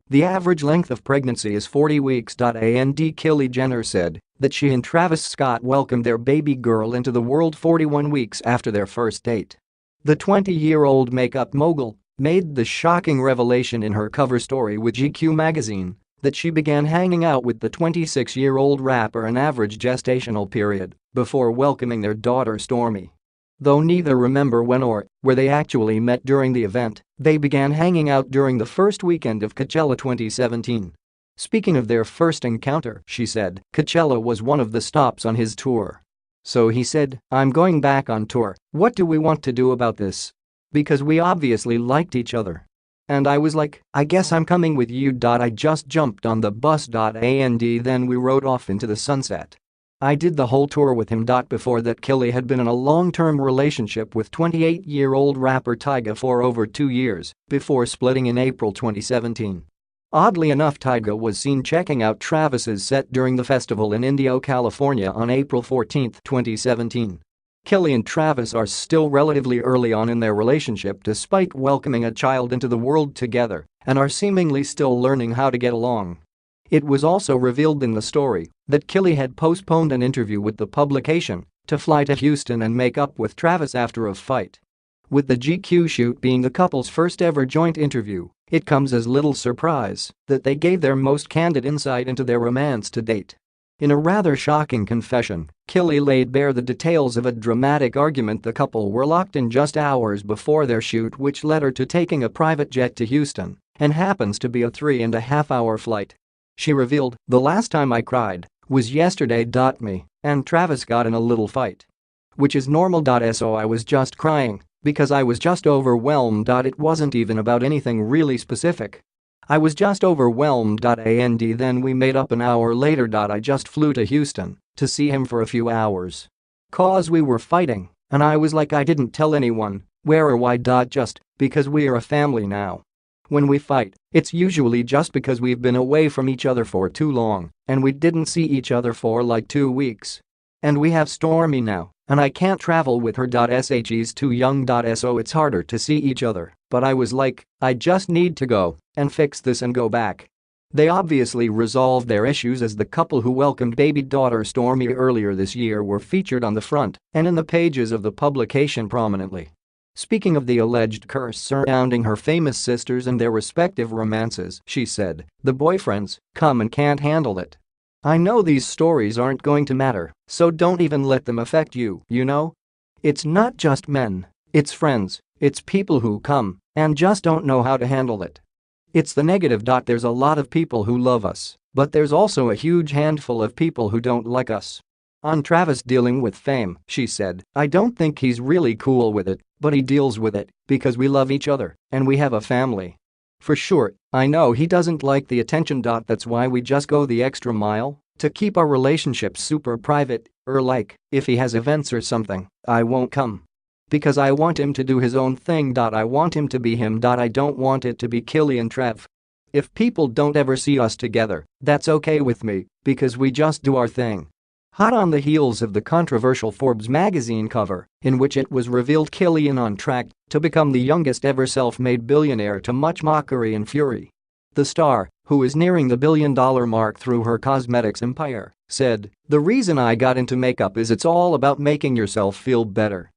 The average length of pregnancy is 40 weeks. Kylie Jenner said that she and Travis Scott welcomed their baby girl into the world 41 weeks after their first date. The 20-year-old makeup mogul made the shocking revelation in her cover story with GQ magazine that she began hanging out with the 26-year-old rapper an average gestational period before welcoming their daughter Stormi. Though neither remember when or where they actually met during the event, they began hanging out during the first weekend of Coachella 2017. Speaking of their first encounter, she said, Coachella was one of the stops on his tour. So he said, "I'm going back on tour, what do we want to do about this? Because we obviously liked each other. And I was like, I guess I'm coming with you. I just jumped on the bus. And then we rode off into the sunset. I did the whole tour with him." Before that, Kylie had been in a long-term relationship with 28-year-old rapper Tyga for over 2 years before splitting in April 2017. Oddly enough, Tyga was seen checking out Travis's set during the festival in Indio, California on April 14, 2017. Kylie and Travis are still relatively early on in their relationship despite welcoming a child into the world together and are seemingly still learning how to get along. It was also revealed in the story that Kylie had postponed an interview with the publication to fly to Houston and make up with Travis after a fight. With the GQ shoot being the couple's first ever joint interview, it comes as little surprise that they gave their most candid insight into their romance to date. In a rather shocking confession, Kylie laid bare the details of a dramatic argument the couple were locked in just hours before their shoot, which led her to taking a private jet to Houston and happens to be a 3.5-hour flight. She revealed, "The last time I cried was yesterday. Me and Travis got in a little fight. Which is normal. So I was just crying because I was just overwhelmed. It wasn't even about anything really specific. I was just overwhelmed. And then we made up an hour later. I just flew to Houston to see him for a few hours. Cause we were fighting, and I was like, I didn't tell anyone where or why. Just because we are a family now. When we fight, it's usually just because we've been away from each other for too long and we didn't see each other for like 2 weeks. And we have Stormi now, and I can't travel with her. She's too young. So it's harder to see each other, but I was like, I just need to go and fix this and go back." They obviously resolved their issues as the couple who welcomed baby daughter Stormi earlier this year were featured on the front and in the pages of the publication prominently. Speaking of the alleged curse surrounding her famous sisters and their respective romances, she said, "The boyfriends come and can't handle it. I know these stories aren't going to matter, so don't even let them affect you, you know? It's not just men, it's friends, it's people who come and just don't know how to handle it. It's the negative. There's a lot of people who love us, but there's also a huge handful of people who don't like us." On Travis dealing with fame, she said, "I don't think he's really cool with it, but he deals with it because we love each other and we have a family. For sure, I know he doesn't like the attention. That's why we just go the extra mile to keep our relationship super private, or like, if he has events or something, I won't come. Because I want him to do his own thing. I want him to be him. I don't want it to be Kylie and Trev. If people don't ever see us together, that's okay with me because we just do our thing." Hot on the heels of the controversial Forbes magazine cover, in which it was revealed Kylie is on track to become the youngest ever self-made billionaire to much mockery and fury. The star, who is nearing the billion-dollar mark through her cosmetics empire, said, "The reason I got into makeup is it's all about making yourself feel better.